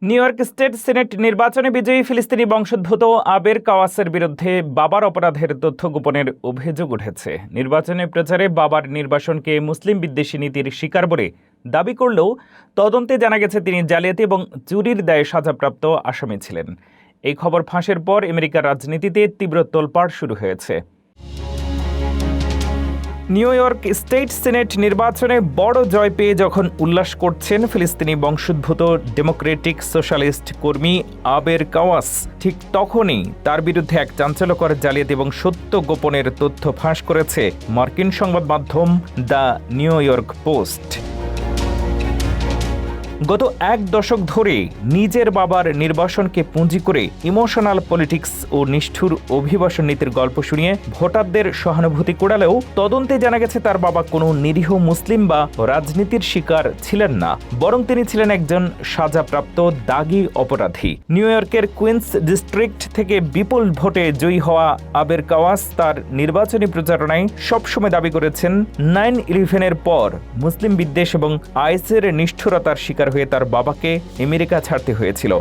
New York state senate নির্বাচনে বিজয়ী ফিলিস্তিনি বংশোদ্ভূত আবের কাওয়াসের বিরুদ্ধে বাবার অপরাধের তথ্য গোপনের অভিযোগ উঠেছে। নির্বাচনী প্রচারে বাবার নির্বাসনকে মুসলিম বিদ্বেষী নীতির শিকার বলে দাবি করলেও তদন্তে জানা গেছে তিনি জালিয়াতি এবং চুরির দায়ে সাজাপ্রাপ্ত আসামি ছিলেন। এই খবর ফাঁসের পর আমেরিকার রাজনীতিতে তীব্র তোলপাড় শুরু হয়েছে। নিউ ইয়র্ক স্টেট সিনেট নির্বাচনে বড় জয় পেয়ে যখন উল্লাস করছেন ফিলিস্তিনি বংশোদ্ভূত ডেমোক্রেটিক সোশ্যালিস্ট কর্মী আবের কাওয়াস, ঠিক তখনই তার বিরুদ্ধে এক চাঞ্চল্যকর জালিয়াতি এবং সত্য গোপনের তথ্য ফাঁস করেছে মার্কিন সংবাদ মাধ্যম দ্য নিউ ইয়র্ক পোস্ট। গত এক দশক ধরে নিজের বাবার নির্বাসনকে পুঁজি করে ইমোশনাল পলিটিক্স ও নিষ্ঠুর অভিবাসন নীতির গল্প শুনিয়ে ভোটারদের সহানুভূতি কুড়ালেও তদন্তে জানা গেছে তার বাবা কোনো নিরীহ মুসলিম বা রাজনীতির শিকার ছিলেন না, বরং তিনি ছিলেন একজন সাজাপ্রাপ্ত দাগী অপরাধী। নিউ ইয়র্কের কুইন্স ডিস্ট্রিক্ট থেকে বিপুল ভোটে জয়ী হওয়া আবের কাওয়াস তার নির্বাচনী প্রচারণায় সবসময় দাবি করেছেন 9/11-এর পর মুসলিম বিদ্বেষ এবং আইএসের নিষ্ঠুরতার শিকার হয়ে তার বাবাকে আমেরিকা ছাড়তে হয়েছিল।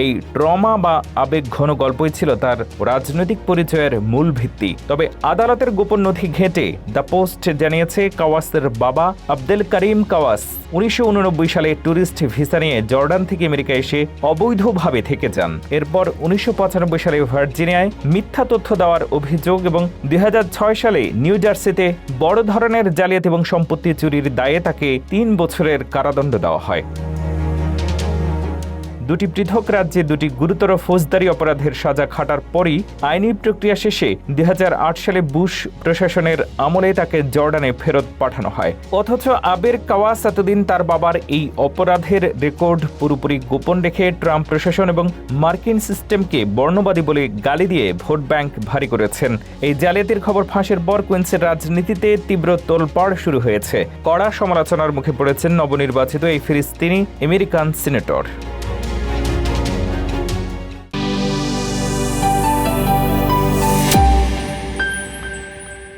এই ট্রমা বা আবেগ ঘন গল্পই ছিল তার রাজনৈতিক পরিচয়ের মূল ভিত্তি। তবে আদালতের গোপন নথি ঘেঁটে দ্য পোস্ট জানিয়েছে কাওয়াসের বাবা আব্দুল করিম কাওয়াস 1989 সালে ট্যুরিস্ট ভিসা নিয়ে জর্ডান থেকে আমেরিকা এসে অবৈধভাবে থেকে যান। এরপর 1995 সালে ভার্জিনিয়ায় মিথ্যা তথ্য দেওয়ার অভিযোগ এবং 2006 সালে নিউ জার্সিতে বড় ধরনের জালিয়াতি এবং সম্পত্তি চুরির দায়ে তাকে 3 বছরের কারাদণ্ড দেওয়া হয়। দুটি পৃথক রাজ্যে দুটি গুরুতর ফৌজদারি অপরাধের সাজা খাটার পরই আইনি প্রক্রিয়া শেষে 2008 সালে বুশ প্রশাসনের আমলে তাকে জর্ডানে ফেরত পাঠানো হয়। অথচ আবের কাওয়াস এতদিন তার বাবার এই অপরাধের রেকর্ড পুরোপুরি গোপন রেখে ট্রাম্প প্রশাসন এবং মার্কিন সিস্টেমকে বর্ণবাদী বলে গালি দিয়ে ভোট ব্যাংক ভারী করেছেন। এই জালিয়াতির খবর ফাঁসের পর কুইন্সের রাজনীতিতে তীব্র তোলপাড় শুরু হয়েছে। কড়া সমালোচনার মুখে পড়েছেন নবনির্বাচিত এই ফিলিস্তিনি আমেরিকান সিনেটর।